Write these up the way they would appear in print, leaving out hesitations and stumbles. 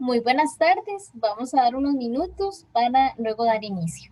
Muy buenas tardes. Vamos a dar unos minutos para luego dar inicio.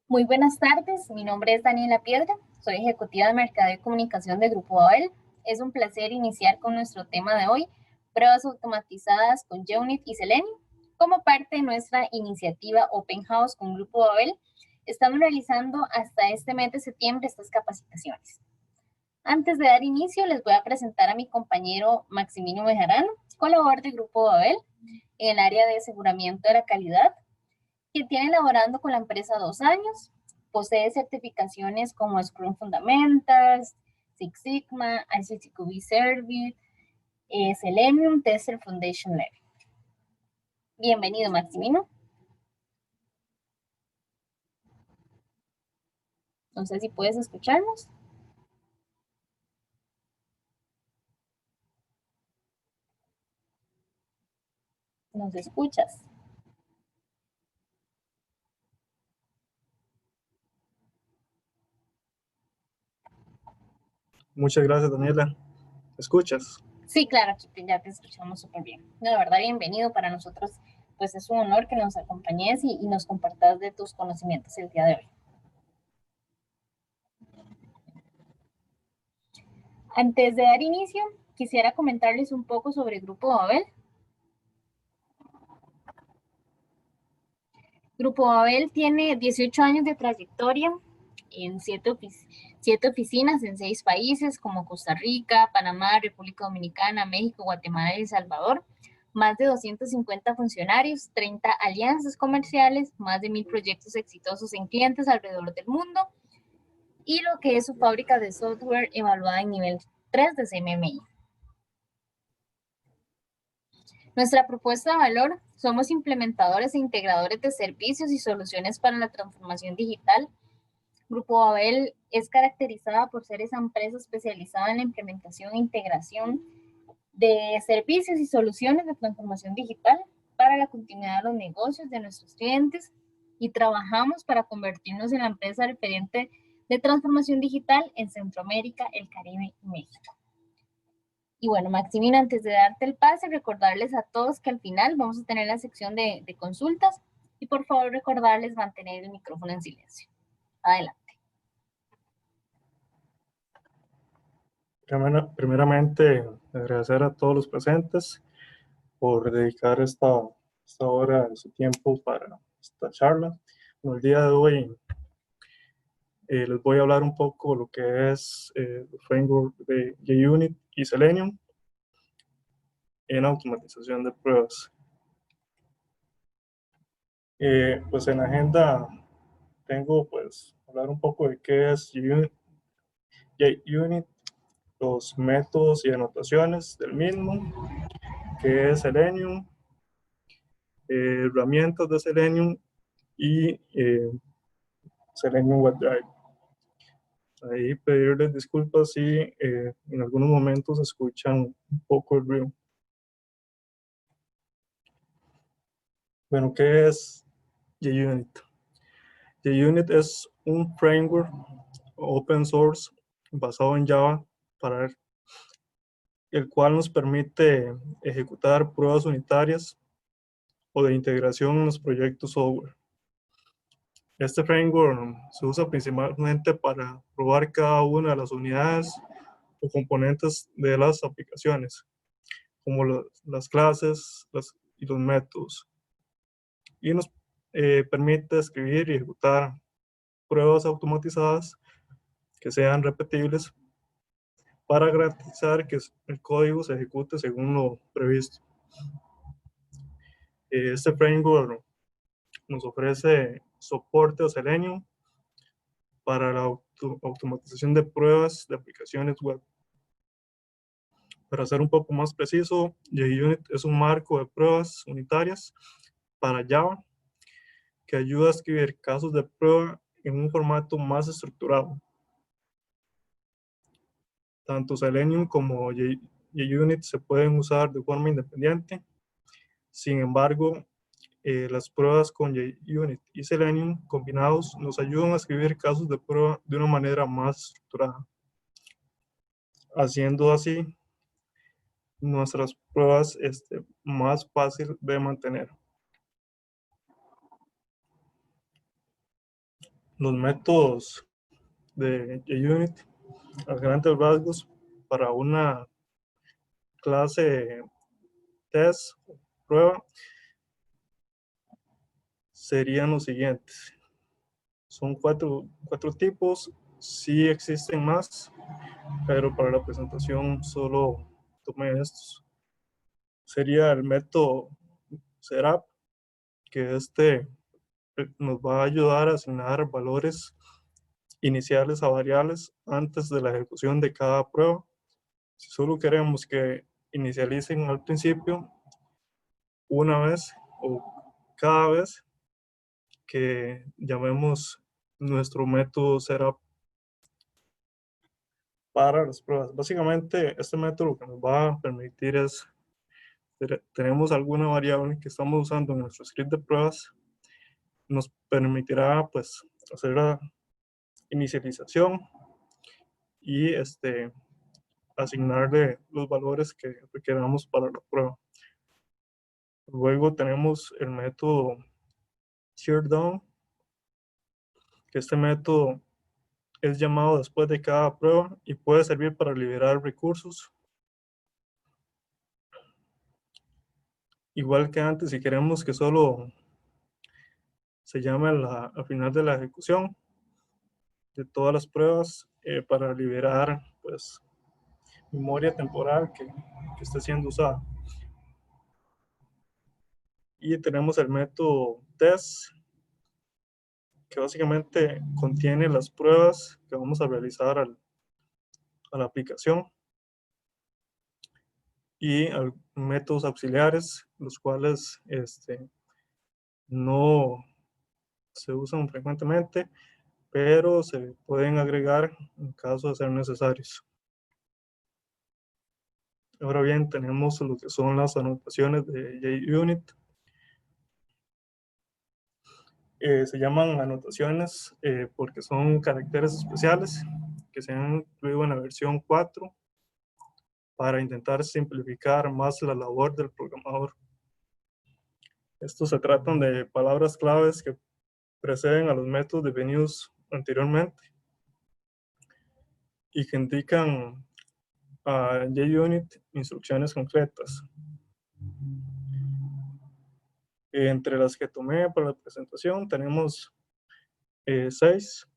Muy buenas tardes. Mi nombre es Daniela Piedra. Soy ejecutiva de Mercadeo y Comunicación de Grupo Babel. Es un placer iniciar con nuestro tema de hoy, pruebas automatizadas con Geunit y Selenium. Como parte de nuestra iniciativa Open House con Grupo Babel, estamos realizando hasta este mes de septiembre estas capacitaciones. Antes de dar inicio, les voy a presentar a mi compañero Maximino Bejarano, colaborador de Grupo Babel en el área de aseguramiento de la calidad, que tiene laborando con la empresa 2 años, posee certificaciones como Scrum Fundamentals, Six Sigma, ICTQB Service, Selenium, Tester Foundation Level. Bienvenido, Maximino. No sé si puedes escucharnos. ¿Nos escuchas? Muchas gracias, Daniela. ¿Me escuchas? Sí, claro, ya te escuchamos súper bien. No, de verdad, bienvenido. Para nosotros, pues es un honor que nos acompañes y nos compartas de tus conocimientos el día de hoy. Antes de dar inicio, quisiera comentarles un poco sobre Grupo Babel. Grupo Babel tiene 18 años de trayectoria en 7 oficinas en 6 países como Costa Rica, Panamá, República Dominicana, México, Guatemala y El Salvador. Más de 250 funcionarios, 30 alianzas comerciales, más de 1000 proyectos exitosos en clientes alrededor del mundo y lo que es su fábrica de software evaluada en nivel 3 de CMMI. Nuestra propuesta de valor: somos implementadores e integradores de servicios y soluciones para la transformación digital. Grupo Babel es caracterizada por ser esa empresa especializada en la implementación e integración de servicios y soluciones de transformación digital para la continuidad de los negocios de nuestros clientes, y trabajamos para convertirnos en la empresa referente de transformación digital en Centroamérica, el Caribe y México. Y bueno, Maximina, antes de darte el pase, recordarles a todos que al final vamos a tener la sección de consultas y por favor recordarles mantener el micrófono en silencio. Adelante. Primeramente, agradecer a todos los presentes por dedicar esta hora de su tiempo para esta charla. Bueno, el día de hoy les voy a hablar un poco de lo que es el framework de JUnit y Selenium. en automatización de pruebas. Pues en la agenda tengo pues hablar un poco de qué es JUnit, los métodos y anotaciones del mismo, qué es Selenium, herramientas de Selenium y Selenium WebDrive. Ahí pedirles disculpas si en algunos momentos escuchan un poco el ruido. Bueno, ¿qué es JUnit? JUnit es un framework open source basado en Java para el cual nos permite ejecutar pruebas unitarias o de integración en los proyectos software. Este framework se usa principalmente para probar cada una de las unidades o componentes de las aplicaciones, como las clases y los métodos. Y nos permite escribir y ejecutar pruebas automatizadas que sean repetibles para garantizar que el código se ejecute según lo previsto. Este framework nos ofrece soporte a Selenium para la automatización de pruebas de aplicaciones web. Para ser un poco más preciso, JUnit es un marco de pruebas unitarias para Java que ayuda a escribir casos de prueba en un formato más estructurado. Tanto Selenium como JUnit se pueden usar de forma independiente. Sin embargo, las pruebas con JUnit y Selenium combinados nos ayudan a escribir casos de prueba de una manera más estructurada, haciendo así nuestras pruebas más fácil de mantener. Los métodos de JUnit a grandes rasgos para una clase test prueba serían los siguientes. Son cuatro tipos, sí existen más, pero para la presentación solo tomé estos. Sería el método setup, que nos va a ayudar a asignar valores iniciales a variables antes de la ejecución de cada prueba. Si solo queremos que inicialicen al principio, una vez o cada vez que llamemos nuestro método setup para las pruebas. Básicamente, este método lo que nos va a permitir es, tenemos alguna variable que estamos usando en nuestro script de pruebas, nos permitirá pues hacer la inicialización y asignarle los valores que requeramos para la prueba. Luego tenemos el método teardown, que este método es llamado después de cada prueba y puede servir para liberar recursos. Igual que antes, si queremos que solo se llame al final de la ejecución de todas las pruebas para liberar pues memoria temporal que esté siendo usada. Y tenemos el método test, que básicamente contiene las pruebas que vamos a realizar a la aplicación y métodos auxiliares, los cuales no se usan frecuentemente, pero se pueden agregar en caso de ser necesarios. Ahora bien, tenemos lo que son las anotaciones de JUnit. Se llaman anotaciones porque son caracteres especiales que se han incluido en la versión 4 para intentar simplificar más la labor del programador. Estos se tratan de palabras claves que preceden a los métodos definidos anteriormente y que indican a JUnit instrucciones concretas. Entre las que tomé para la presentación tenemos 6.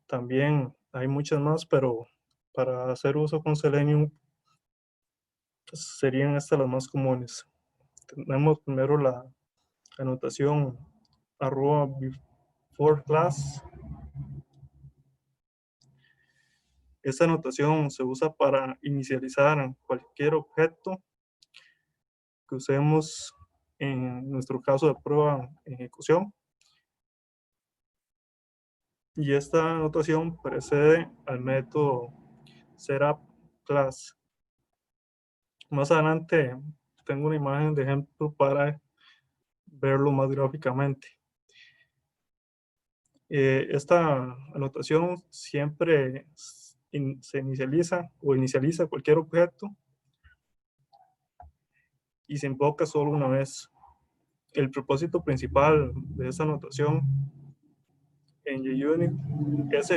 También hay muchas más, pero para hacer uso con Selenium serían estas las más comunes. Tenemos primero la anotación arroba before class. Esta anotación se usa para inicializar cualquier objeto que usemos en nuestro caso de prueba en ejecución. Y esta anotación precede al método setUpClass. Más adelante tengo una imagen de ejemplo para verlo más gráficamente. Esta anotación siempre se inicializa o inicializa cualquier objeto y se invoca solo una vez. El propósito principal de esta anotación en JUnit es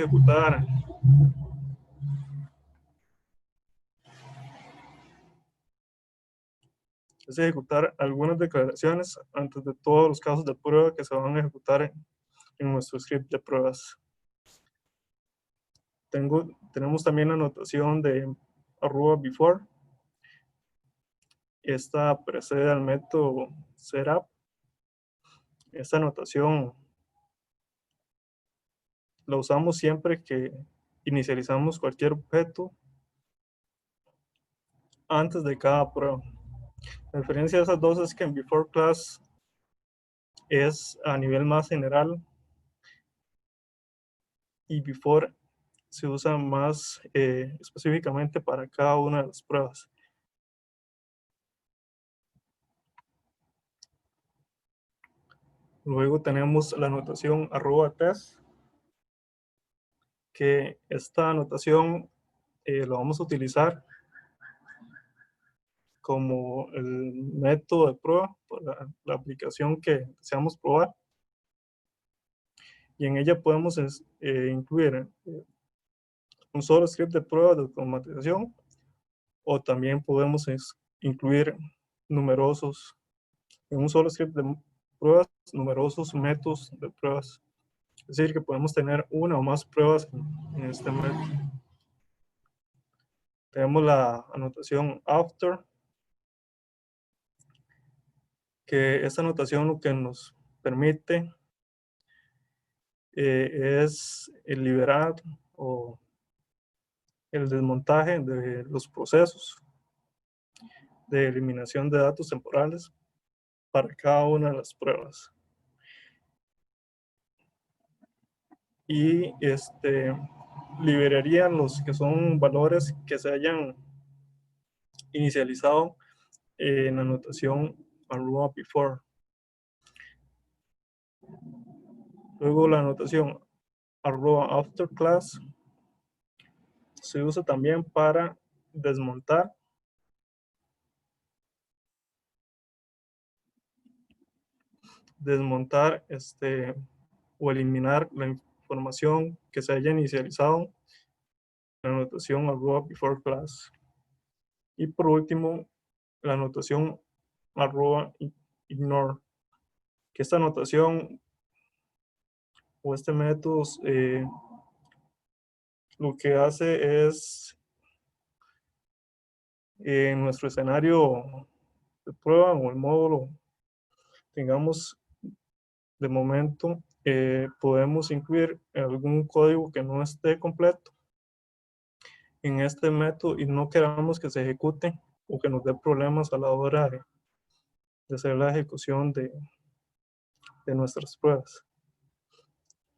ejecutar algunas declaraciones antes de todos los casos de prueba que se van a ejecutar en nuestro script de pruebas. Tenemos también la anotación de arroba before. Esta precede al método setup. Esta anotación la usamos siempre que inicializamos cualquier objeto antes de cada prueba. La diferencia de esas dos es que en before class es a nivel más general y before se usa más específicamente para cada una de las pruebas. Luego tenemos la anotación arroba test, que esta anotación lo vamos a utilizar como el método de prueba para la aplicación que deseamos probar. Y en ella podemos incluir un solo script de prueba de automatización, o también podemos incluir numerosos, en un solo script de pruebas, numerosos métodos de pruebas. Es decir, que podemos tener una o más pruebas en este método. Tenemos la anotación after, que esta anotación lo que nos permite es el liberar o el desmontaje de los procesos de eliminación de datos temporales para cada una de las pruebas. Y liberaría los que son valores que se hayan inicializado en la anotación arroba before. Luego la anotación arroba after class se usa también para desmontar o eliminar la información que se haya inicializado en la anotación arroba before class. Y por último, la anotación arroba ignore, que esta anotación o este método lo que hace es en nuestro escenario de prueba o el módulo tengamos de momento, podemos incluir algún código que no esté completo en este método y no queramos que se ejecute o que nos dé problemas a la hora de hacer la ejecución de nuestras pruebas.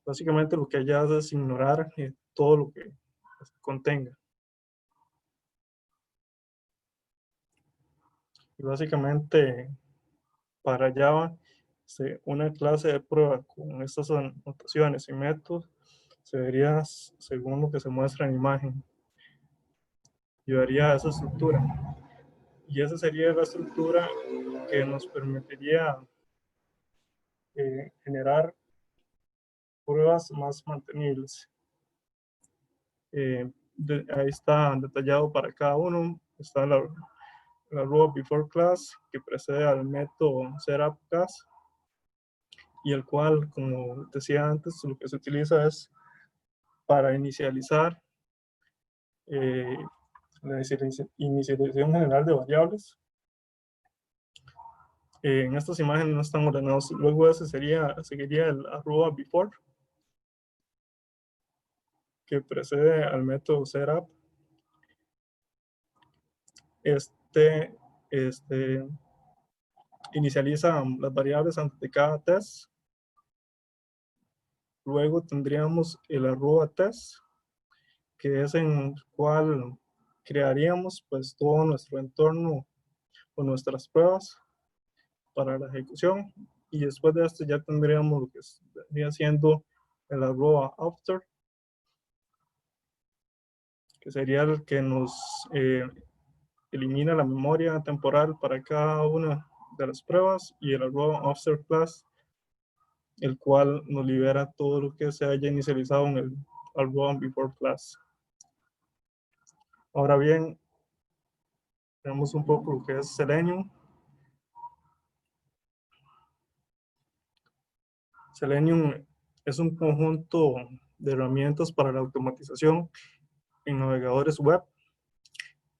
Básicamente lo que ella hace es ignorar todo lo que contenga. Y básicamente para Java, una clase de prueba con estas anotaciones y métodos se vería según lo que se muestra en imagen. Llevaría a esa estructura. Y esa sería la estructura que nos permitiría generar pruebas más mantenibles. Ahí está detallado para cada uno. Está la arroba before class que precede al método setUpClass y el cual, como decía antes, lo que se utiliza es para inicializar la inicialización general de variables. En estas imágenes no están ordenados. Luego ese seguiría el arroba before, que precede al método setup. Este inicializa las variables antes de cada test. Luego tendríamos el arroba test, que es en el cual crearíamos pues todo nuestro entorno o nuestras pruebas para la ejecución, y después de esto ya tendríamos lo que vendría siendo el arroba after, que sería el que nos elimina la memoria temporal para cada una de las pruebas, y el arroba after class, el cual nos libera todo lo que se haya inicializado en el arroba before class. Ahora bien, tenemos un poco lo que es Selenium. Selenium es un conjunto de herramientas para la automatización en navegadores web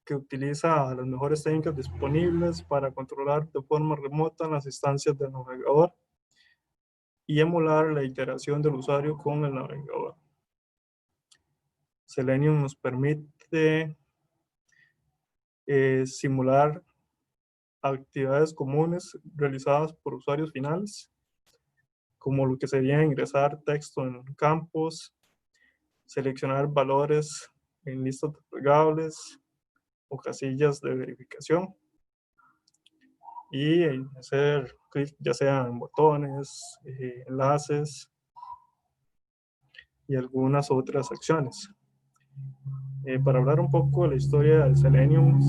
que utiliza las mejores técnicas disponibles para controlar de forma remota las instancias del navegador y emular la iteración del usuario con el navegador. Selenium nos permite simular actividades comunes realizadas por usuarios finales, como lo que sería ingresar texto en campos, seleccionar valores en listas desplegables o casillas de verificación, y hacer clic ya sea en botones, enlaces y algunas otras acciones. Para hablar un poco de la historia de Selenium,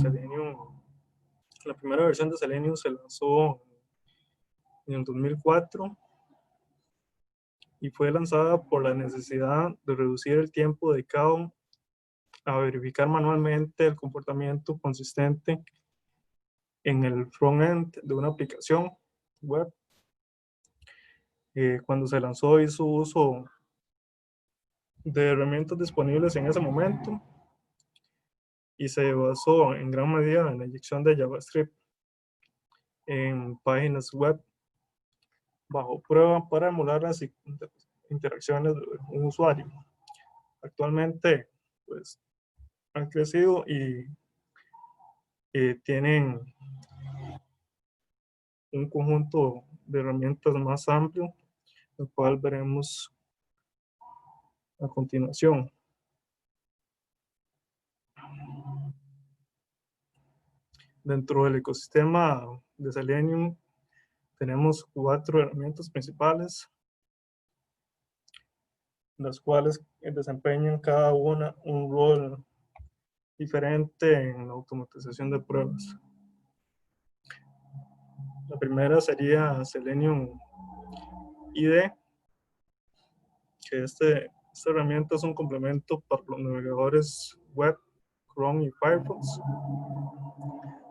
la primera versión de Selenium se lanzó en el 2004 y fue lanzada por la necesidad de reducir el tiempo dedicado a verificar manualmente el comportamiento consistente en el frontend de una aplicación web. Cuando se lanzó hizo uso de herramientas disponibles en ese momento y se basó en gran medida en la inyección de JavaScript en páginas web bajo prueba para emular las interacciones de un usuario. Actualmente, pues, han crecido y tienen un conjunto de herramientas más amplio, el cual veremos a continuación. Dentro del ecosistema de Selenium tenemos 4 herramientas principales, las cuales desempeñan cada una un rol diferente en la automatización de pruebas. La primera sería Selenium IDE, que esta herramienta es un complemento para los navegadores web, Chrome y Firefox.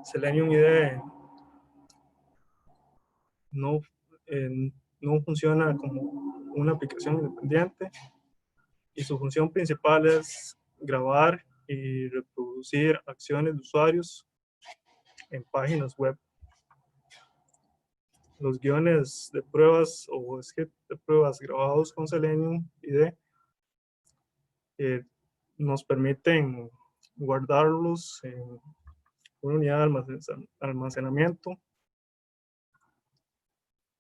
Selenium IDE no, no funciona como una aplicación independiente y su función principal es grabar y reproducir acciones de usuarios en páginas web. Los guiones de pruebas o script de pruebas grabados con Selenium IDE nos permiten guardarlos en una unidad de almacenamiento,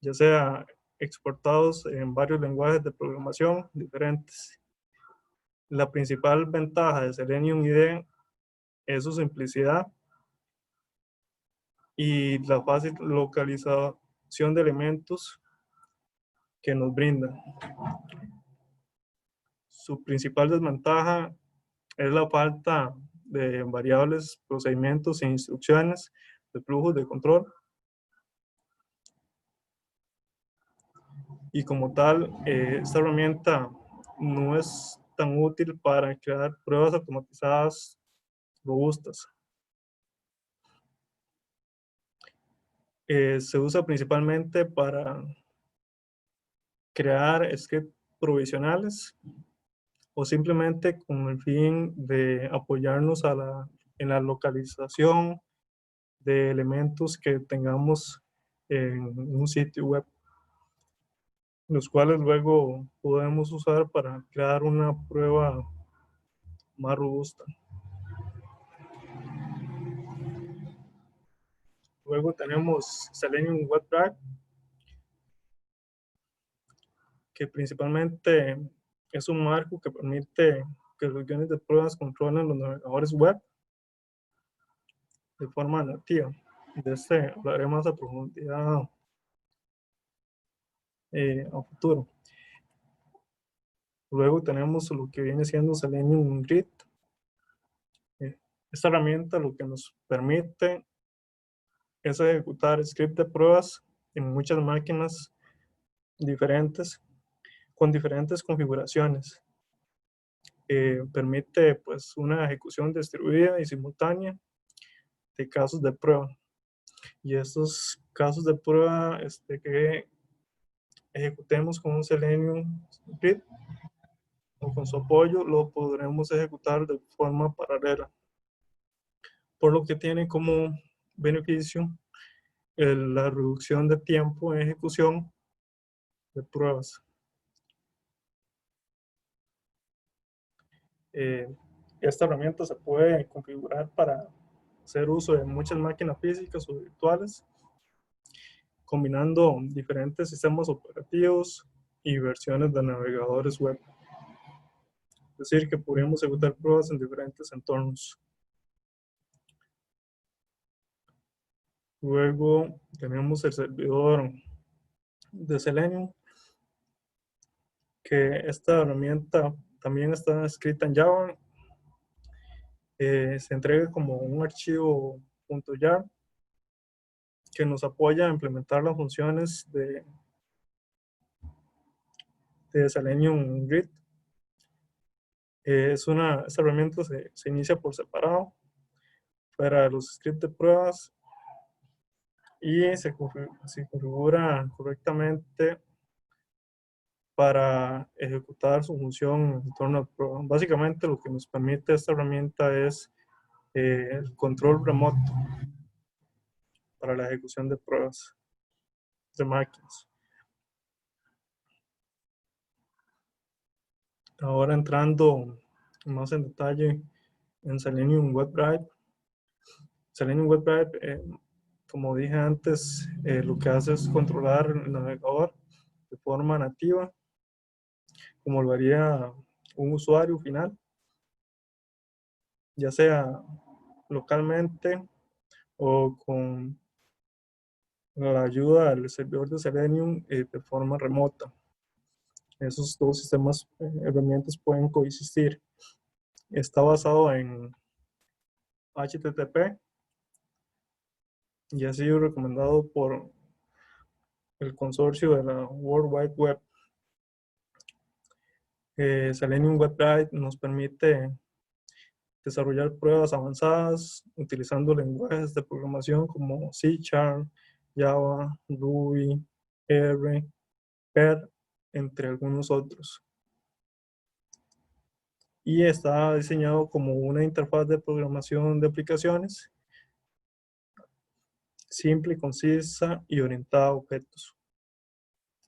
ya sea exportados en varios lenguajes de programación diferentes. La principal ventaja de Selenium IDE es su simplicidad y la fácil localización de elementos que nos brinda. Su principal desventaja es la falta de variables, procedimientos e instrucciones de flujos de control. Y como tal, esta herramienta no es tan útil para crear pruebas automatizadas robustas. Se usa principalmente para crear scripts provisionales o simplemente con el fin de apoyarnos a la en la localización de elementos que tengamos en un sitio web, los cuales luego podemos usar para crear una prueba más robusta. Luego tenemos Selenium WebDrive, que principalmente es un marco que permite que los guiones de pruebas controlen los navegadores web de forma nativa. De este hablaré más a profundidad a futuro. Luego tenemos lo que viene siendo Selenium Grid. Esta herramienta lo que nos permite es ejecutar script de pruebas en muchas máquinas diferentes con diferentes configuraciones. Permite pues una ejecución distribuida y simultánea de casos de prueba. Y estos casos de prueba que ejecutemos con un Selenium Grid o con su apoyo, lo podremos ejecutar de forma paralela, por lo que tiene como beneficio la reducción de tiempo en ejecución de pruebas. Esta herramienta se puede configurar para hacer uso de muchas máquinas físicas o virtuales, combinando diferentes sistemas operativos y versiones de navegadores web. Es decir, que podríamos ejecutar pruebas en diferentes entornos. Luego tenemos el servidor de Selenium, que esta herramienta también está escrita en Java. Se entrega como un archivo .jar que nos apoya a implementar las funciones de Selenium Grid. Esta herramienta se inicia por separado para los scripts de pruebas y se configura correctamente para ejecutar su función en torno a prueba. Básicamente lo que nos permite esta herramienta es el control remoto para la ejecución de pruebas de máquinas. Ahora entrando más en detalle en Selenium WebDrive. Selenium WebDrive, como dije antes, lo que hace es controlar el navegador de forma nativa, como lo haría un usuario final, ya sea localmente o con la ayuda del servidor de Selenium de forma remota. Esos dos sistemas, herramientas pueden coexistir. Está basado en HTTP y ha sido recomendado por el consorcio de la World Wide Web. Selenium WebDrive nos permite desarrollar pruebas avanzadas utilizando lenguajes de programación como C#, Java, Ruby, R, PER, entre algunos otros. Y está diseñado como una interfaz de programación de aplicaciones simple, concisa y orientada a objetos,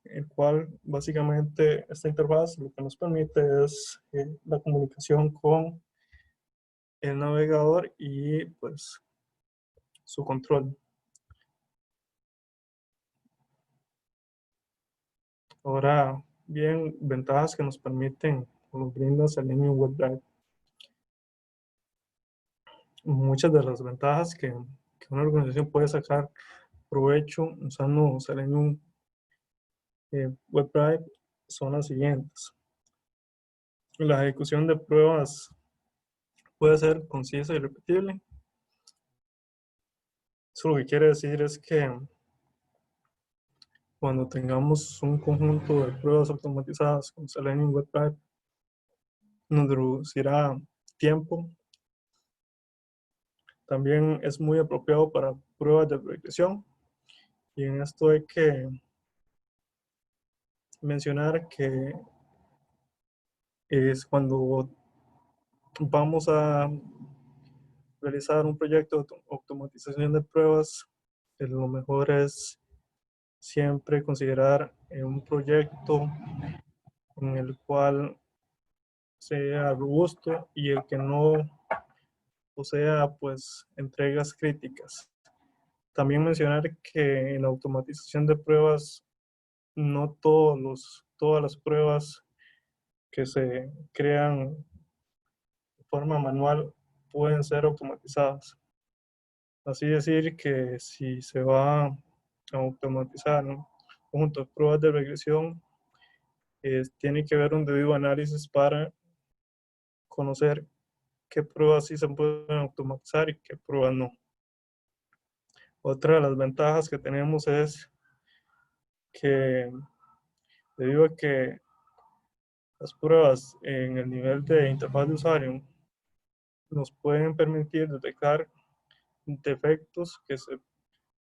el cual básicamente esta interfaz lo que nos permite es la comunicación con el navegador y pues su control. Ahora bien, ventajas que nos permiten o nos brinda Selenium WebDrive. Muchas de las ventajas que una organización puede sacar provecho usando Selenium WebDrive son las siguientes. La ejecución de pruebas puede ser concisa y repetible. Eso lo que quiere decir es que cuando tengamos un conjunto de pruebas automatizadas con Selenium WebDrive, nos reducirá tiempo. También es muy apropiado para pruebas de regresión. Y en esto hay que mencionar que es cuando vamos a realizar un proyecto de automatización de pruebas, lo mejor es siempre considerar un proyecto en el cual sea robusto y el que no posea pues entregas críticas. También mencionar que en la automatización de pruebas no todas las pruebas que se crean de forma manual pueden ser automatizadas. Así decir que si se va a automatizar un conjunto de pruebas de regresión, tiene que haber un debido análisis para conocer qué pruebas sí se pueden automatizar y qué pruebas no. Otra de las ventajas que tenemos es que debido a que las pruebas en el nivel de interfaz de usuario nos pueden permitir detectar defectos que se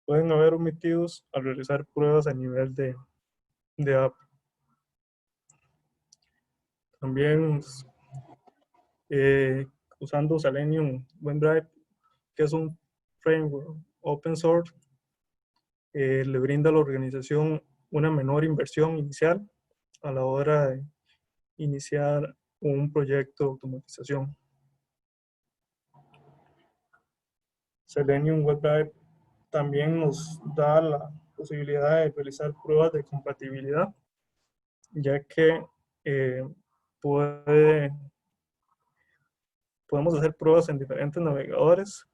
pueden haber omitidos al realizar pruebas a nivel de app. También usando Selenium WebDrive, que es un framework open source, le brinda a la organización una menor inversión inicial a la hora de iniciar un proyecto de automatización. Selenium WebDrive también nos da la posibilidad de realizar pruebas de compatibilidad, ya que podemos hacer pruebas en diferentes navegadores.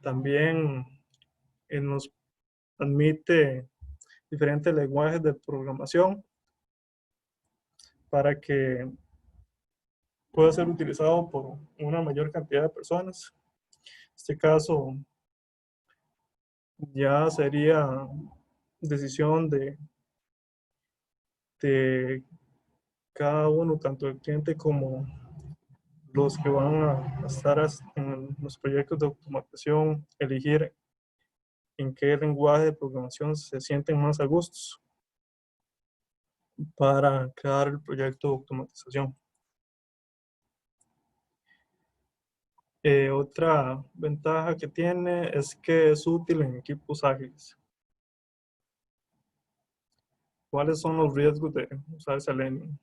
También nos admite diferentes lenguajes de programación para que pueda ser utilizado por una mayor cantidad de personas. En este caso ya sería decisión de cada uno, tanto el cliente como los que van a estar en los proyectos de automatización, elegir en qué lenguaje de programación se sienten más a gustos para crear el proyecto de automatización. Otra ventaja que tiene es que es útil en equipos ágiles. ¿Cuáles son los riesgos de usar Selenium?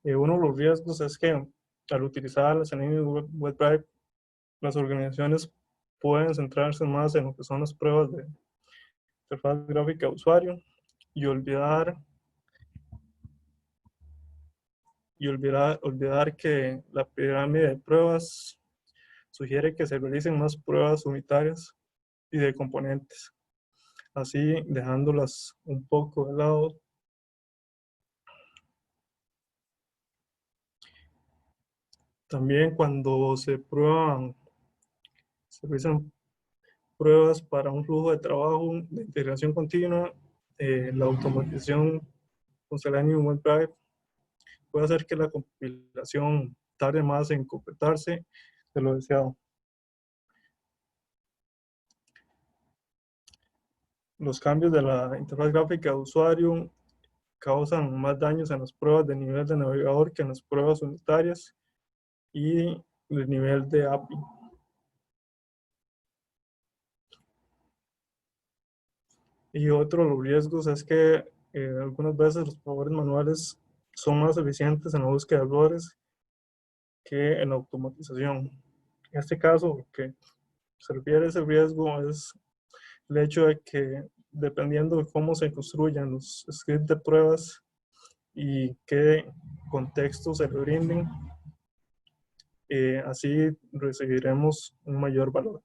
Uno de los riesgos es que al utilizar Selenium WebDrive, las organizaciones pueden centrarse más en lo que son las pruebas de interfaz gráfica de usuario y olvidar que la pirámide de pruebas sugiere que se realicen más pruebas unitarias y de componentes, así dejándolas un poco de lado. También cuando se realizan pruebas para un flujo de trabajo de integración continua, la automatización con Selenium WebDrive puede hacer que la compilación tarde más en completarse de lo deseado. Los cambios de la interfaz gráfica de usuario causan más daños en las pruebas de nivel de navegador que en las pruebas unitarias y el nivel de API. Y otro de los riesgos es que algunas veces los probadores manuales son más eficientes en la búsqueda de errores que en la automatización. En este caso, lo que se refiere a ese riesgo es el hecho de que dependiendo de cómo se construyan los scripts de pruebas y qué contexto se le brinden, así recibiremos un mayor valor.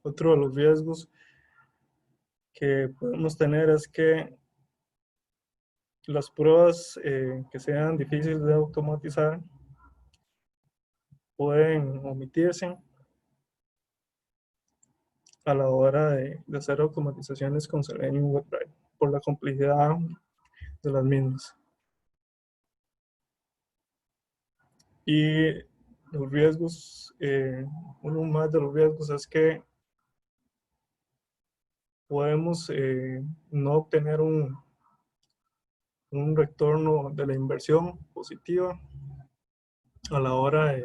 Otro de los riesgos que podemos tener es que las pruebas que sean difíciles de automatizar pueden omitirse a la hora de hacer automatizaciones con Selenium WebDrive por la complejidad de las mismas. Y los riesgos, uno más de los riesgos es que podemos no obtener un retorno de la inversión positiva a la hora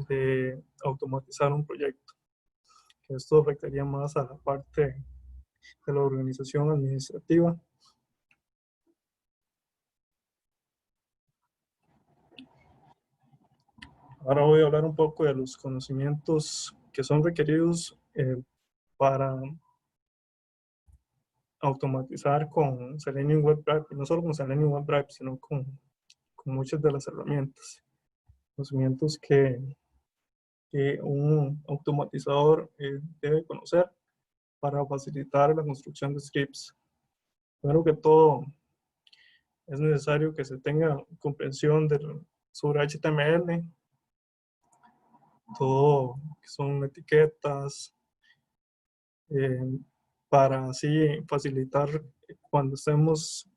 de automatizar un proyecto. Esto afectaría más a la parte de la organización administrativa. Ahora voy a hablar un poco de los conocimientos que son requeridos para automatizar con Selenium WebDrive, y no solo con Selenium WebDrive, sino con muchas de las herramientas. Conocimientos que un automatizador debe conocer para facilitar la construcción de scripts. Primero que todo, es necesario que se tenga comprensión sobre HTML, todo que son etiquetas, para así facilitar cuando estemos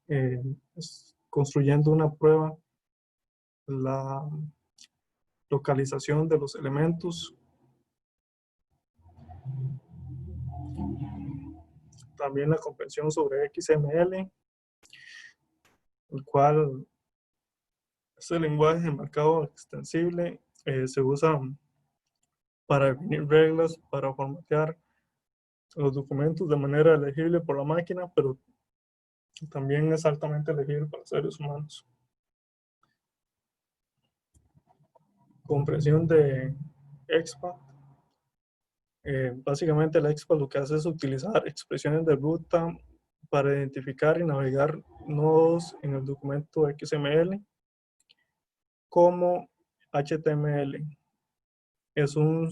construyendo una prueba la localización de los elementos. También la comprensión sobre XML, el cual es el lenguaje de marcado extensible, se usa para definir reglas, para formatear los documentos de manera legible por la máquina, pero también es altamente legible para seres humanos. Comprensión de XPath. Básicamente el XPath lo que hace es utilizar expresiones de ruta para identificar y navegar nodos en el documento XML como HTML. Es un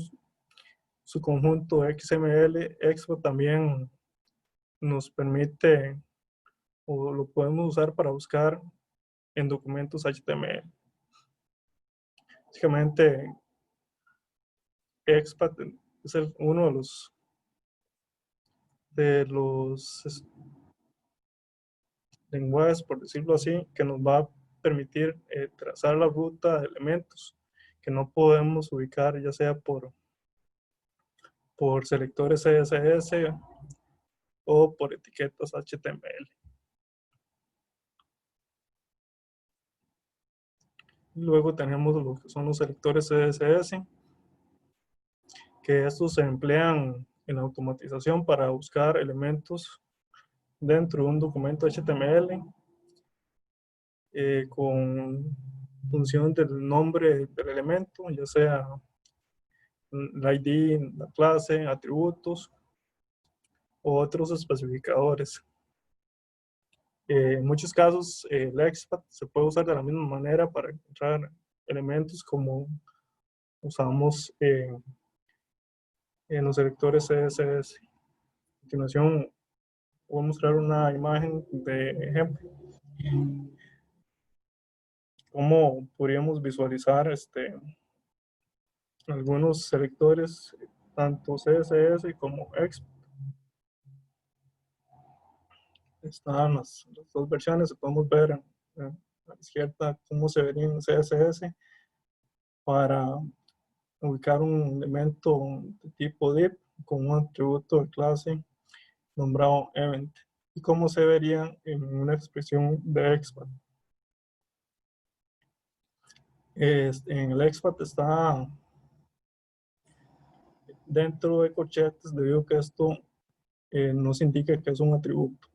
subconjunto XML. XPath también nos permite, o lo podemos usar para buscar en documentos HTML. Básicamente, XPath es uno de los lenguajes, por decirlo así, que nos va a permitir trazar la ruta de elementos que no podemos ubicar, ya sea por selectores CSS o por etiquetas HTML. Luego tenemos lo que son los selectores CSS, que estos se emplean en la automatización para buscar elementos dentro de un documento HTML con función del nombre del elemento, ya sea la ID, la clase, atributos o otros especificadores. En muchos casos, el XPath se puede usar de la misma manera para encontrar elementos como usamos en los selectores CSS. A continuación, voy a mostrar una imagen de ejemplo. Cómo podríamos visualizar algunos selectores, tanto CSS como XPath. Están las dos versiones, podemos ver a la izquierda cómo se vería en CSS para ubicar un elemento de tipo div con un atributo de clase nombrado event, y cómo se vería en una expresión de XPath. En el XPath está dentro de corchetes debido a que esto nos indica que es un atributo.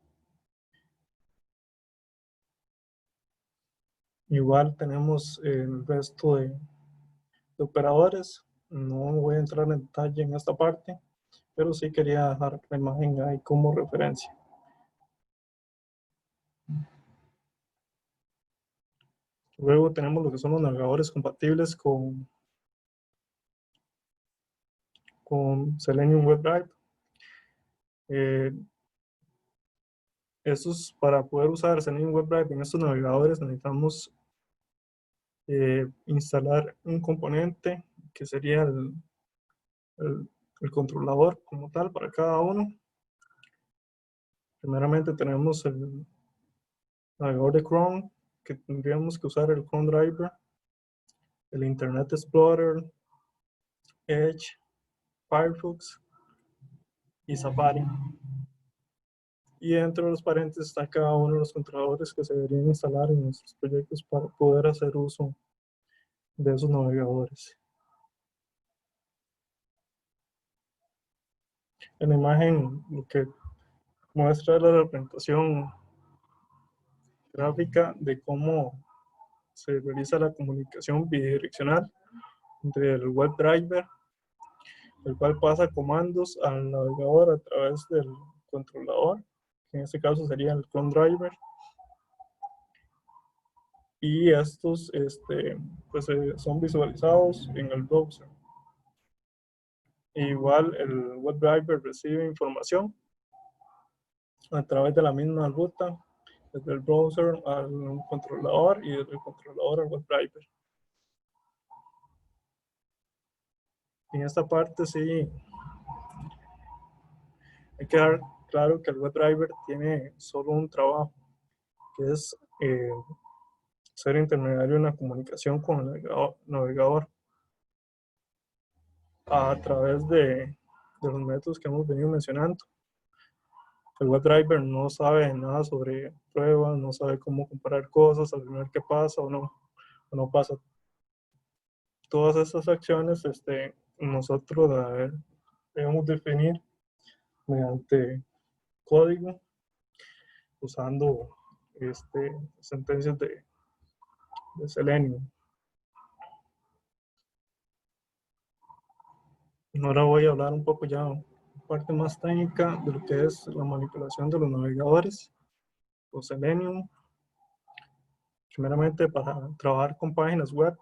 Igual tenemos el resto de operadores. No voy a entrar en detalle en esta parte, pero sí quería dejar la imagen ahí como referencia. Luego tenemos lo que son los navegadores compatibles con Selenium WebDrive. Estos, para poder usar Selenium WebDrive en estos navegadores necesitamos instalar un componente que sería el controlador como tal para cada uno. Primeramente tenemos el navegador de Chrome, que tendríamos que usar el Chrome Driver, el Internet Explorer, Edge, Firefox y Safari. y dentro de los paréntesis está cada uno de los controladores que se deberían instalar en nuestros proyectos para poder hacer uso de esos navegadores. En la imagen lo que muestra la representación gráfica de cómo se realiza la comunicación bidireccional entre el WebDriver, el cual pasa comandos al navegador a través del controlador, que en este caso sería el ChromeDriver, y estos pues, son visualizados en el browser. Igual el WebDriver recibe información a través de la misma ruta, desde el browser al controlador y desde el controlador al WebDriver. En esta parte sí hay que dar claro que el WebDriver tiene solo un trabajo, que es ser intermediario en la comunicación con el navegador a través de los métodos que hemos venido mencionando. El WebDriver no sabe nada sobre pruebas, no sabe cómo comparar cosas, al ver qué pasa o no pasa. Todas estas acciones nosotros debemos definir mediante código usando sentencias de Selenium. Ahora voy a hablar un poco ya parte más técnica de lo que es la manipulación de los navegadores o Selenium. Primeramente, para trabajar con páginas web,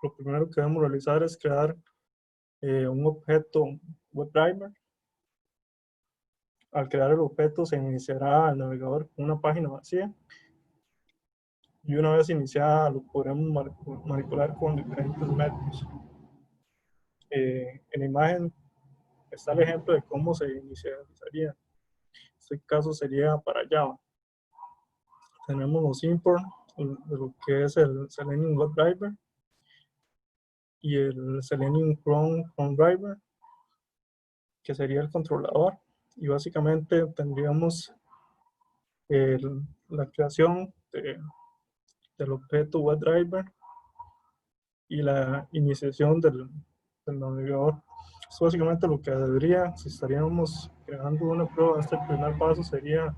lo primero que debemos realizar es crear un objeto WebDriver. Al crear el objeto se iniciará el navegador con una página vacía y una vez iniciada lo podremos manipular con diferentes métodos. En la imagen está el ejemplo de cómo se inicializaría. Este caso sería para Java. Tenemos los import de lo que es el Selenium WebDriver y el Selenium Chrome Driver, que sería el controlador. Y básicamente tendríamos la creación del objeto WebDriver y la iniciación del navegador. Es básicamente lo que debería, si estaríamos creando una prueba, este primer paso sería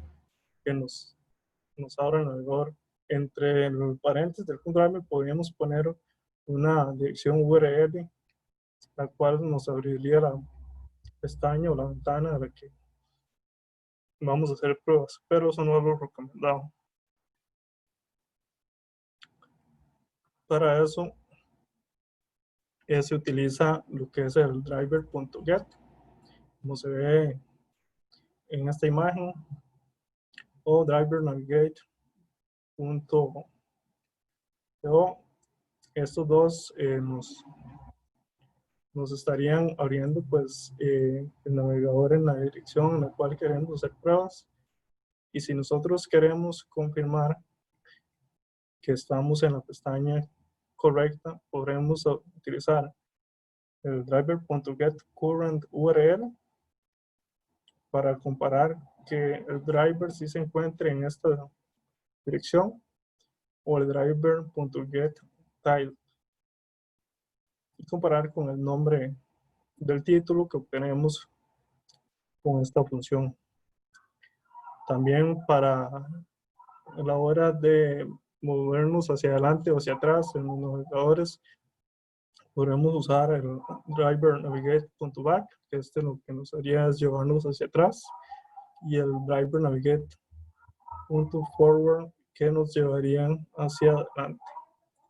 que nos abra el navegador. Entre los paréntesis del driver podríamos poner una dirección URL, la cual nos abriría la pestaña o la ventana de la que vamos a hacer pruebas, pero eso no es lo recomendado. Para eso se utiliza lo que es el driver.get, como se ve en esta imagen, o driver navigate.io. Estos dos nos estarían abriendo pues el navegador en la dirección en la cual queremos hacer pruebas, y si nosotros queremos confirmar que estamos en la pestaña correcta, podremos utilizar el driver.getCurrentURL para comparar que el driver sí se encuentre en esta dirección, o el driver.getTitle, y comparar con el nombre del título que obtenemos con esta función. También para la hora de movernos hacia adelante o hacia atrás en los navegadores, podremos usar el driver navigate.back, que lo que nos haría es llevarnos hacia atrás, y el driver navigate.forward, que nos llevarían hacia adelante.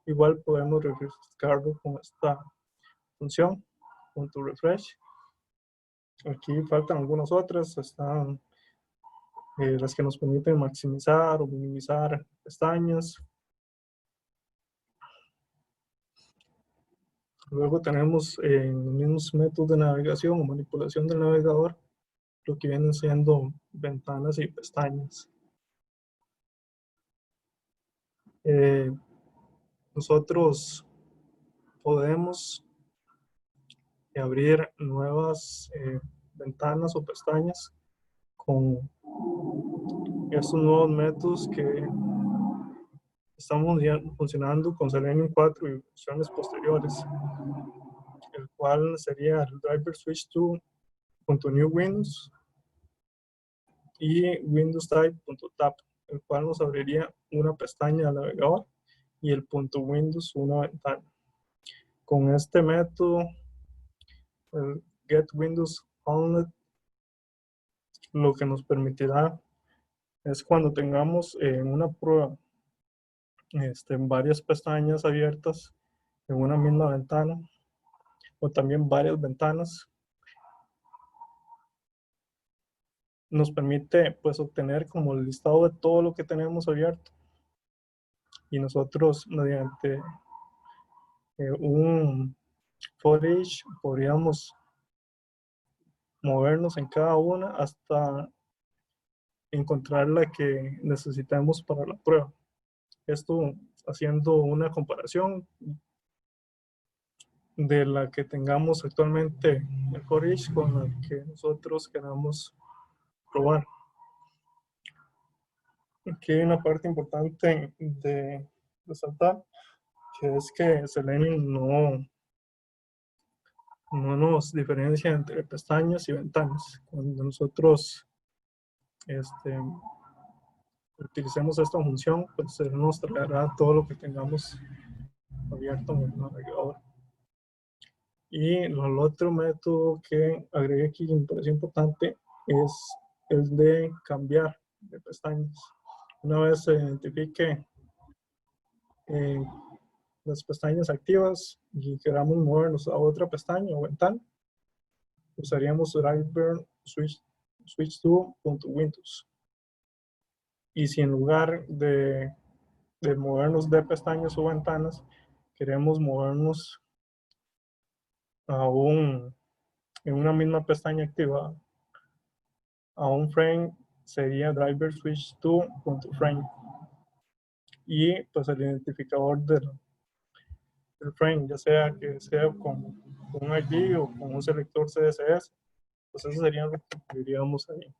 Igual podemos refrescarlo con esta función, .refresh. Aquí faltan algunas otras, están las que nos permiten maximizar o minimizar pestañas. Luego tenemos en los mismos métodos de navegación o manipulación del navegador lo que vienen siendo ventanas y pestañas. Nosotros podemos abrir nuevas ventanas o pestañas con estos nuevos métodos que estamos funcionando con Selenium 4 y versiones posteriores, el cual sería el driver switch to.new Windows y Windows type.tab, el cual nos abriría una pestaña al navegador y el .windows una ventana. Con este método, el get Windows onlet, lo que nos permitirá es cuando tengamos una prueba en varias pestañas abiertas en una misma ventana o también varias ventanas, nos permite pues obtener como el listado de todo lo que tenemos abierto y nosotros mediante un for each podríamos movernos en cada una hasta encontrar la que necesitamos para la prueba. Esto haciendo una comparación de la que tengamos actualmente en for each con la que nosotros queramos probar. Aquí hay una parte importante de resaltar, que es que Selenium no nos diferencia entre pestañas y ventanas. Cuando nosotros utilicemos esta función, pues se nos traerá todo lo que tengamos abierto en el navegador. Y el otro método que agregué aquí que me parece importante es el de cambiar de pestañas. Una vez se identifique las pestañas activas y queramos movernos a otra pestaña o ventana, usaríamos driver switch to.windows. Y si en lugar de movernos de pestañas o ventanas, queremos movernos en una misma pestaña activa a un frame, sería driver switch to.frame. Y pues el identificador del frame, ya sea que sea con un ID o con un selector CSS, pues eso sería lo que incluiríamos ahí.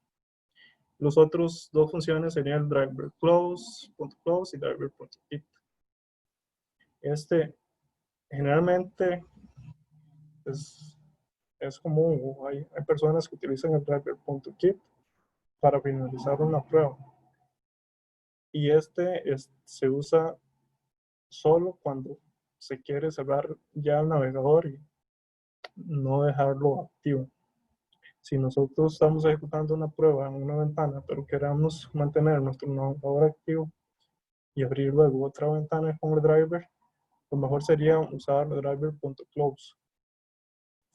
Los otros dos funciones serían driver close y driver.keep. Generalmente es común, hay personas que utilizan el driver.keep para finalizar una prueba. Y se usa solo cuando se quiere cerrar ya el navegador y no dejarlo activo. Si nosotros estamos ejecutando una prueba en una ventana, pero queramos mantener nuestro navegador activo y abrir luego otra ventana con el driver, lo mejor sería usar el driver.close,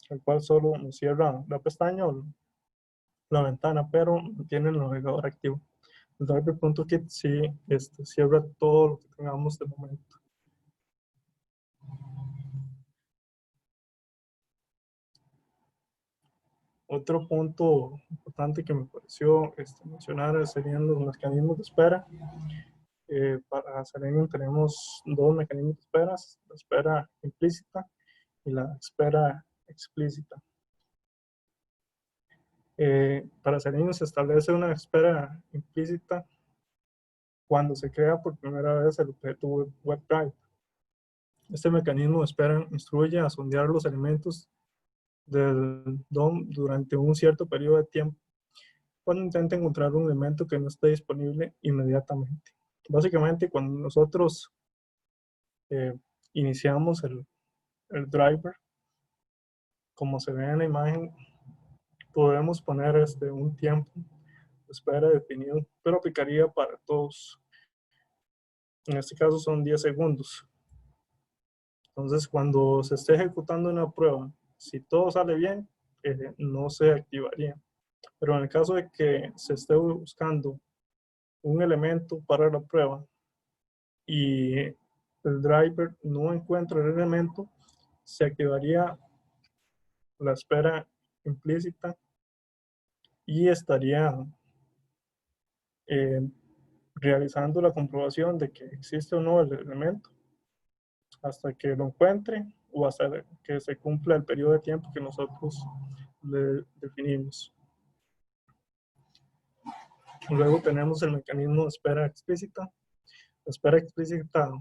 el cual solo nos cierra la pestaña o la ventana, pero tiene el navegador activo. El driver.keep sí cierra todo lo que tengamos de momento. Otro punto importante que me pareció mencionar serían los mecanismos de espera. Para Selenium tenemos dos mecanismos de espera, la espera implícita y la espera explícita. Para Selenium se establece una espera implícita cuando se crea por primera vez el objeto WebDrive. Este mecanismo de espera instruye a sondear los elementos del DOM durante un cierto periodo de tiempo cuando intenta encontrar un elemento que no esté disponible inmediatamente. Básicamente, cuando nosotros iniciamos el driver, como se ve en la imagen, podemos poner un tiempo de espera definido, pero aplicaría para todos. En este caso son 10 segundos. Entonces, cuando se esté ejecutando una prueba, si todo sale bien, no se activaría. Pero en el caso de que se esté buscando un elemento para la prueba y el driver no encuentra el elemento, se activaría la espera implícita y estaría realizando la comprobación de que existe o no el elemento hasta que lo encuentre o hasta que se cumpla el periodo de tiempo que nosotros le definimos. Luego tenemos el mecanismo de espera explícita. La espera explícita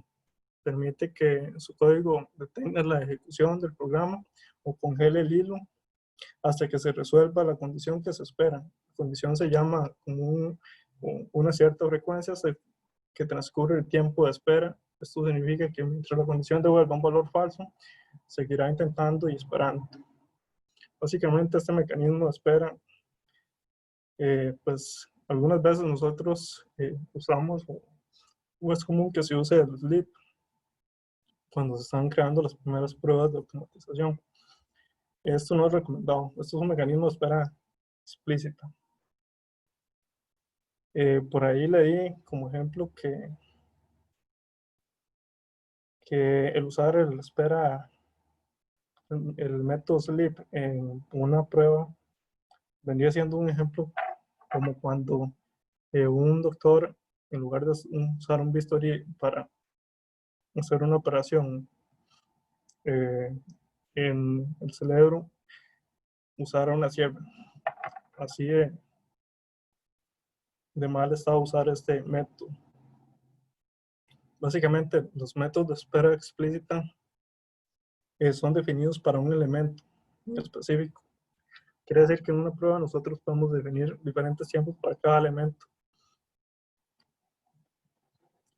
permite que su código detenga la ejecución del programa o congele el hilo hasta que se resuelva la condición que se espera. La condición se llama como una cierta frecuencia que transcurre el tiempo de espera. Esto significa que mientras la condición devuelva un valor falso, seguirá intentando y esperando. Básicamente este mecanismo de espera, pues algunas veces nosotros usamos o es común que se use el sleep cuando se están creando las primeras pruebas de automatización. Esto no es recomendado. Esto es un mecanismo de espera explícita. Por ahí leí como ejemplo que el usar el método sleep en una prueba vendría siendo un ejemplo como cuando un doctor, en lugar de usar un bisturí para hacer una operación en el cerebro, usara una sierra. Así de mal estaba usar este método. Básicamente, los métodos de espera explícita son definidos para un elemento específico. Quiere decir que en una prueba nosotros podemos definir diferentes tiempos para cada elemento.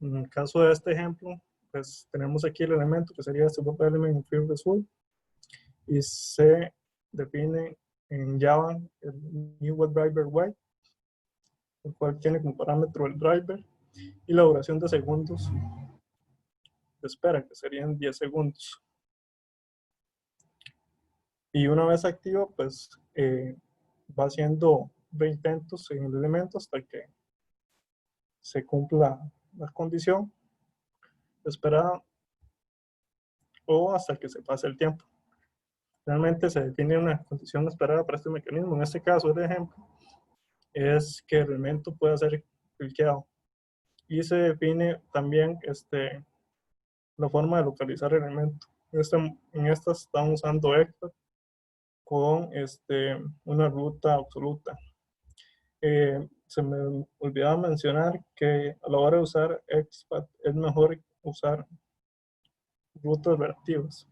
En el caso de este ejemplo, pues tenemos aquí el elemento que sería este web element field result y se define en Java el new web driver white, el cual tiene como parámetro el driver y la duración de segundos de espera, que serían 10 segundos. Y una vez activo, pues va haciendo reintentos en el elemento hasta que se cumpla la condición esperada o hasta que se pase el tiempo. Realmente se define una condición esperada para este mecanismo. En este caso, el ejemplo es que el elemento pueda ser cliqueado. Y se define también la forma de localizar el elemento. En esta estamos usando ECPAT con una ruta absoluta. Se me olvidaba mencionar que a la hora de usar EXPAT es mejor usar rutas relativas.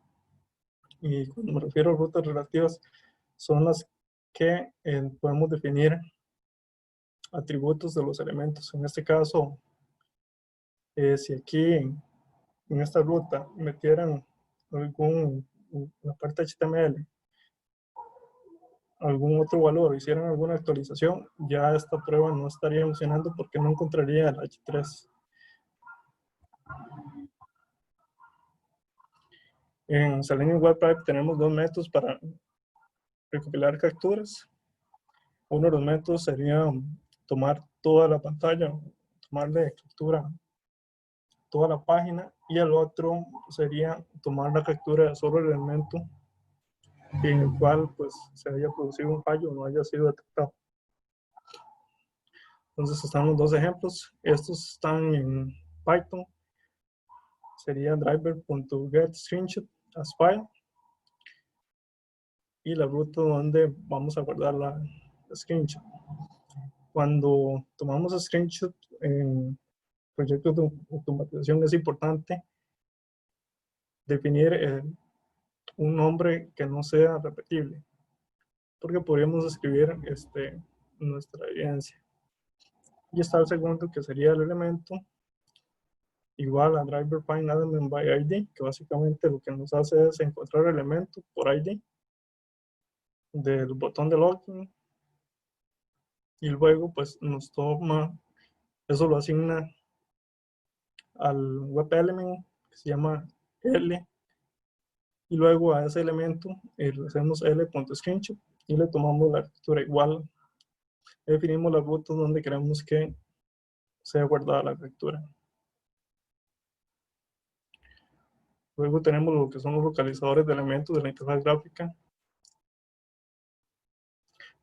Y cuando me refiero a rutas relativas, son las que podemos definir atributos de los elementos. En este caso, si aquí en esta ruta metieran la parte HTML, algún otro valor, hicieran alguna actualización, ya esta prueba no estaría funcionando porque no encontraría el H3. En Selenium WebDrive tenemos dos métodos para recopilar capturas. Uno de los métodos sería tomar toda la pantalla, tomarle captura a toda la página, y el otro sería tomar la captura de solo el elemento en el cual pues se haya producido un fallo o no haya sido detectado. Entonces están los dos ejemplos. Estos están en Python. Sería driver.getScreenshot as file y la ruta donde vamos a guardar la screenshot. Cuando tomamos screenshot en proyectos de automatización es importante definir un nombre que no sea repetible, porque podríamos escribir nuestra evidencia. Y está el segundo, que sería el elemento igual a driver find element by ID, que básicamente lo que nos hace es encontrar el elemento por ID del botón de login, y luego pues nos toma, eso lo asigna al web element que se llama L, y luego a ese elemento le hacemos L.screenshot y le tomamos la captura igual, definimos la ruta donde queremos que sea guardada la captura. Luego tenemos lo que son los localizadores de elementos de la interfaz gráfica.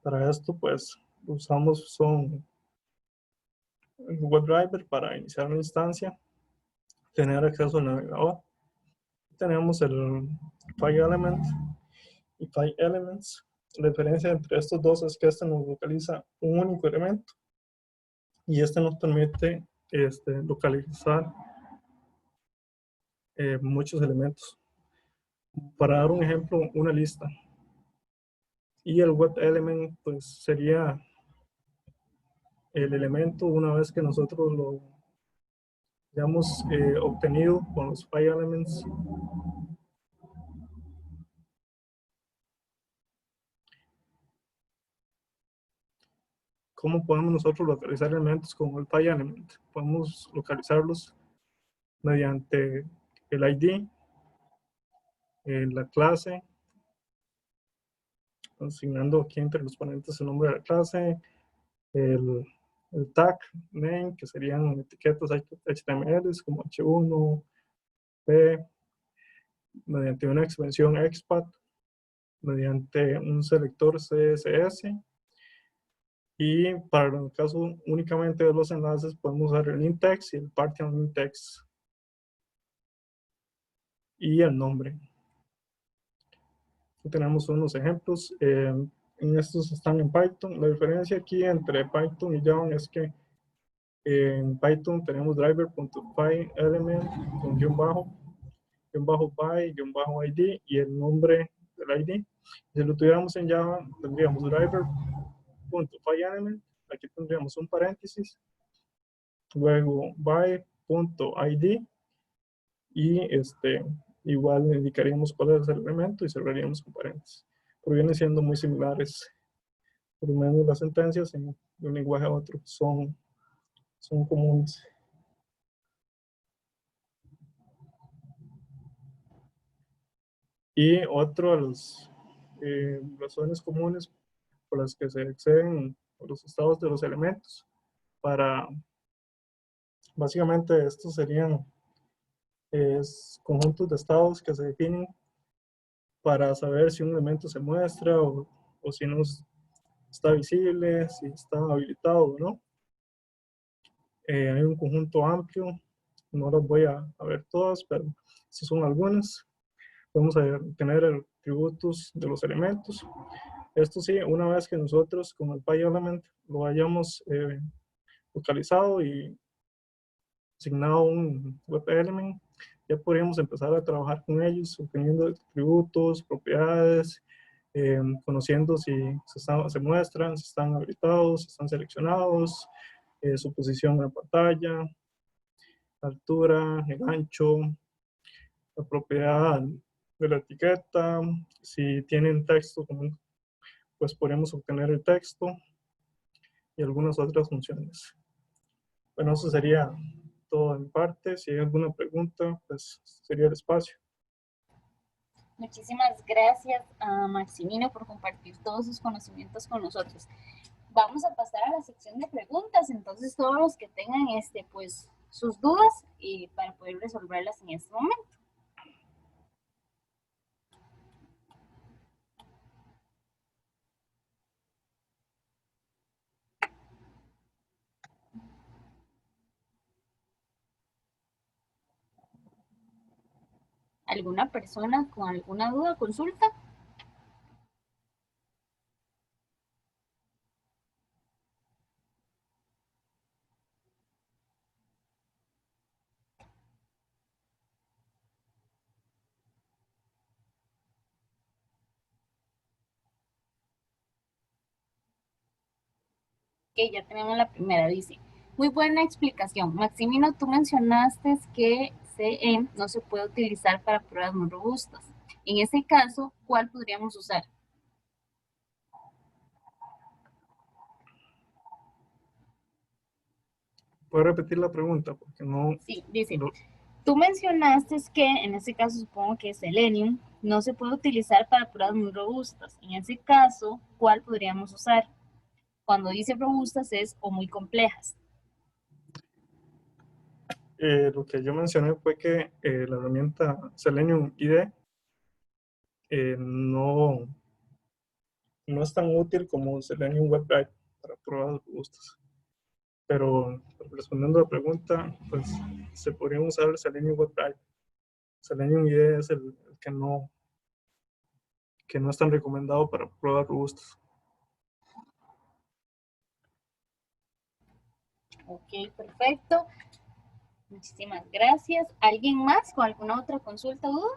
Para esto pues usamos el WebDriver para iniciar una instancia, tener acceso al navegador. Tenemos el FileElement y FileElements. La diferencia entre estos dos es que este nos localiza un único elemento y este nos permite localizar muchos elementos. Para dar un ejemplo, una lista. Y el web element pues sería el elemento una vez que nosotros lo hayamos obtenido con los PyElements. ¿Cómo podemos nosotros localizar elementos con el PyElement? Podemos localizarlos mediante el ID, la clase, asignando aquí entre los paréntesis el nombre de la clase, el tag name, que serían etiquetas HTML como H1, P, mediante una extensión XPath, mediante un selector CSS, y para el caso únicamente de los enlaces podemos usar el index y el partial index y el nombre. Aquí tenemos unos ejemplos. En estos están en Python. La diferencia aquí entre Python y Java es que en Python tenemos driver.pyelement con guión bajo by, guión bajo id y el nombre del id. Si lo tuviéramos en Java, tendríamos driver.pyelement, aquí tendríamos un paréntesis, luego by.id y igual indicaríamos cuál es el elemento y cerraríamos con paréntesis. Pero vienen siendo muy similares, por lo menos las sentencias de un lenguaje a otro son comunes. Y otra de las razones comunes por las que se exceden los estados de los elementos, básicamente estos serían conjuntos de estados que se definen para saber si un elemento se muestra o si no está visible, si está habilitado o no. Hay un conjunto amplio, no las voy a ver todas, pero estas son algunas. Vamos a tener atributos de los elementos. Esto sí, una vez que nosotros con el PyElement lo hayamos localizado y asignado un web element, ya podríamos empezar a trabajar con ellos, obteniendo atributos, propiedades, conociendo si se muestran, si están habilitados, si están seleccionados, su posición en la pantalla, altura, el ancho, la propiedad de la etiqueta, si tienen texto, pues podemos obtener el texto y algunas otras funciones. Bueno, eso sería todo en parte. Si hay alguna pregunta, pues sería el espacio. Muchísimas gracias a Maximino por compartir todos sus conocimientos con nosotros. Vamos a pasar a la sección de preguntas, entonces todos los que tengan pues sus dudas para poder resolverlas en este momento. ¿Alguna persona con alguna duda, consulta? Ok, ya tenemos la primera, dice. Muy buena explicación. Maximino, tú mencionaste que CE no se puede utilizar para pruebas muy robustas. En ese caso, ¿cuál podríamos usar? ¿Puedo repetir la pregunta? Porque no... Sí, dice, no. tú mencionaste que en ese caso supongo que Selenium no se puede utilizar para pruebas muy robustas. En ese caso, ¿cuál podríamos usar? Cuando dice robustas es o muy complejas. Lo que yo mencioné fue que la herramienta Selenium IDE no es tan útil como Selenium WebDrive para pruebas robustas. Pero respondiendo a la pregunta, pues se podría usar el Selenium WebDrive. Selenium IDE es el que no es tan recomendado para pruebas robustas. Ok, perfecto. Muchísimas gracias. ¿Alguien más con alguna otra consulta o duda?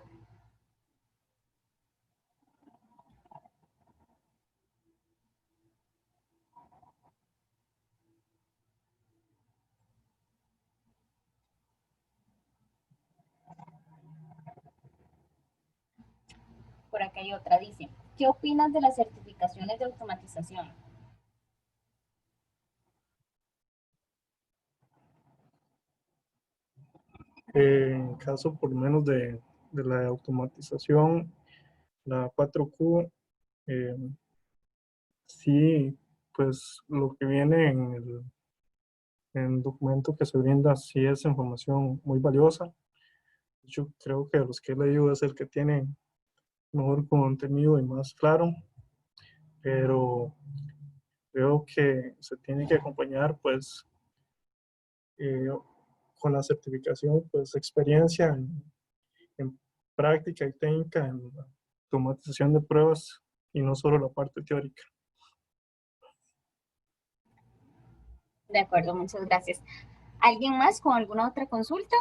Por acá hay otra, dice, ¿qué opinas de las certificaciones de automatización? En caso por lo menos de la automatización, la 4Q, eh, sí, pues lo que viene en el documento que se brinda sí es información muy valiosa. Yo creo que de los que he leído es el que tiene mejor contenido y más claro, pero creo que se tiene que acompañar pues eh, con la certificación, pues experiencia en práctica y técnica en la automatización de pruebas y no solo la parte teórica. De acuerdo, muchas gracias. ¿Alguien más con alguna otra consulta?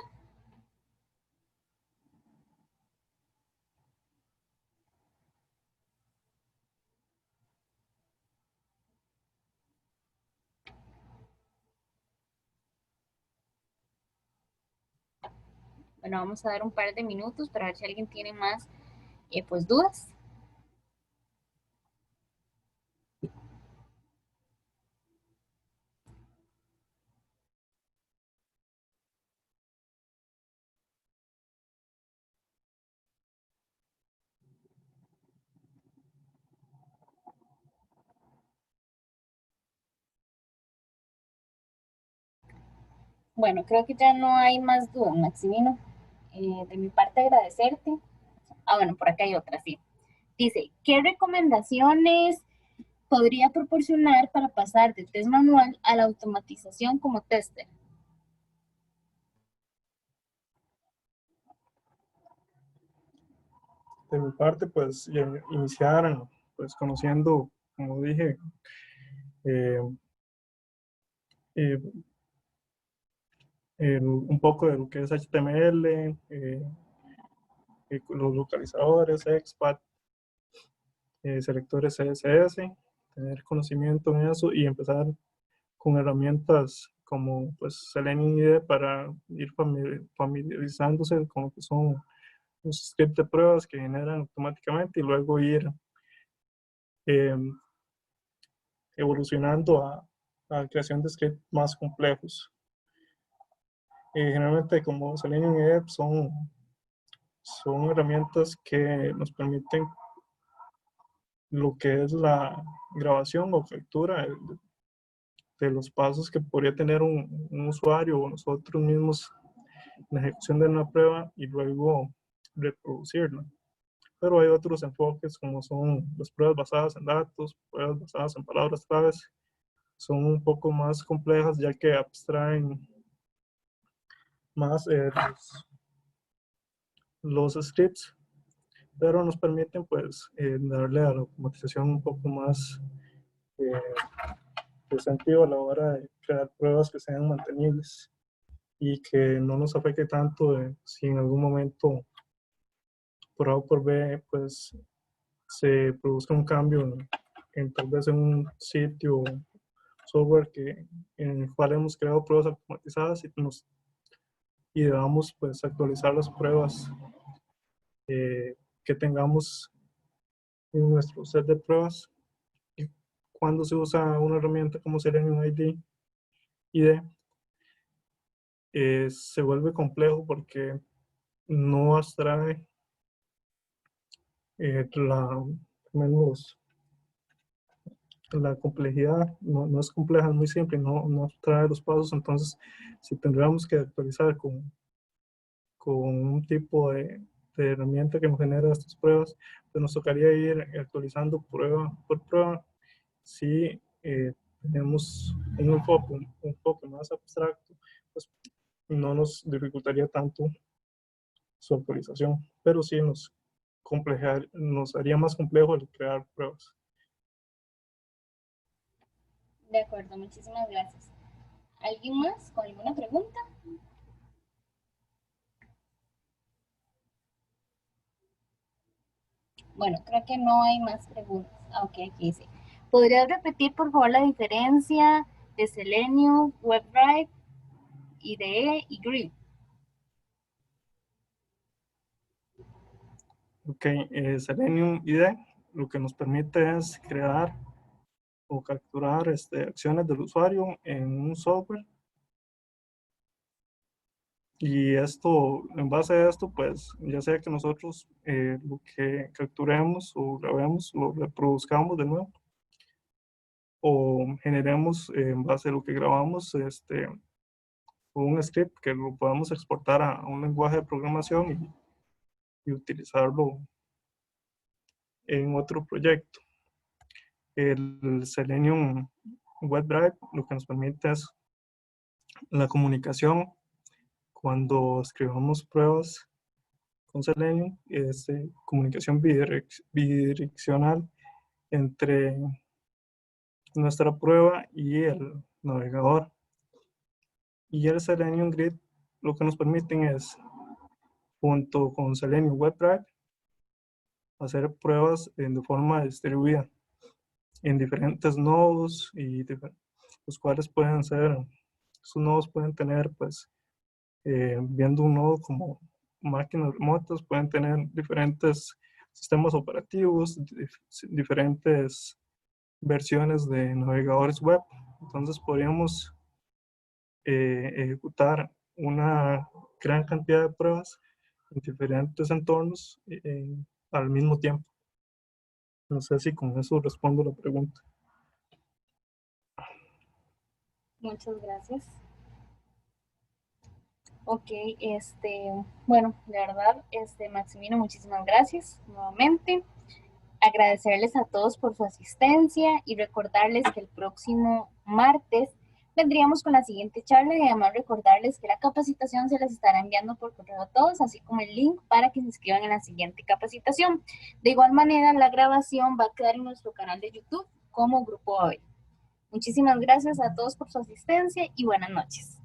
Bueno, vamos a dar un par de minutos para ver si alguien tiene más pues dudas. Bueno, creo que ya no hay más dudas, Maximino. De mi parte, agradecerte. Ah, bueno, por acá hay otra, sí. Dice, ¿qué recomendaciones podría proporcionar para pasar de test manual a la automatización como tester? De mi parte, pues iniciar pues conociendo, como dije, eh, eh, un poco de lo que es HTML, los localizadores, XPath, selectores CSS, tener conocimiento en eso y empezar con herramientas como pues Selenium IDE para ir familiarizándose con lo que son los scripts de pruebas que generan automáticamente y luego ir eh, evolucionando a la creación de scripts más complejos. Generalmente como Selenium IDE son herramientas que nos permiten lo que es la grabación o captura de los pasos que podría tener un usuario o nosotros mismos en la ejecución de una prueba y luego reproducirla. Pero hay otros enfoques como son las pruebas basadas en datos, pruebas basadas en palabras claves, son un poco más complejas ya que abstraen más los scripts, pero nos permiten pues darle a la automatización un poco más eh, de sentido a la hora de crear pruebas que sean mantenibles y que no nos afecte tanto si en algún momento por A o por B pues se produzca un cambio tal vez en un sitio software en el cual hemos creado pruebas automatizadas y debamos pues actualizar las pruebas que tengamos en nuestro set de pruebas. Y cuando se usa una herramienta como Selenium IDE, se vuelve complejo porque no abstrae menos la complejidad, no es compleja, es muy simple, no trae los pasos, entonces si tendríamos que actualizar con un tipo de herramienta que nos genera estas pruebas, pues nos tocaría ir actualizando prueba por prueba. Si tenemos un enfoque más abstracto, pues no nos dificultaría tanto su actualización, pero sí nos haría más complejo el crear pruebas. De acuerdo, muchísimas gracias. ¿Alguien más con alguna pregunta? Bueno, creo que no hay más preguntas. Ah, ok, aquí dice. ¿Podrías repetir, por favor, la diferencia de Selenium, WebDrive, IDE y Grid? Ok, Selenium IDE lo que nos permite es crear o capturar acciones del usuario en un software. Y esto, en base a esto, pues ya sea que nosotros lo que capturemos o grabemos, lo reproduzcamos de nuevo, o generemos en base a lo que grabamos un script que lo podamos exportar a un lenguaje de programación y utilizarlo en otro proyecto. El Selenium WebDrive lo que nos permite es la comunicación cuando escribamos pruebas con Selenium, comunicación bidireccional entre nuestra prueba y el navegador. Y el Selenium Grid lo que nos permiten es, junto con Selenium WebDrive, hacer pruebas de forma distribuida en diferentes nodos y los cuales pueden ser, esos nodos pueden tener, pues, viendo un nodo como máquinas remotas, pueden tener diferentes sistemas operativos, diferentes versiones de navegadores web. Entonces podríamos ejecutar una gran cantidad de pruebas en diferentes entornos al mismo tiempo. No sé si con eso respondo la pregunta. Muchas gracias. Ok, bueno, de verdad, Maximino, muchísimas gracias nuevamente. Agradecerles a todos por su asistencia y recordarles que el próximo martes vendríamos con la siguiente charla y además recordarles que la capacitación se les estará enviando por correo a todos, así como el link para que se inscriban en la siguiente capacitación. De igual manera, la grabación va a quedar en nuestro canal de YouTube como Grupo Hoy. Muchísimas gracias a todos por su asistencia y buenas noches.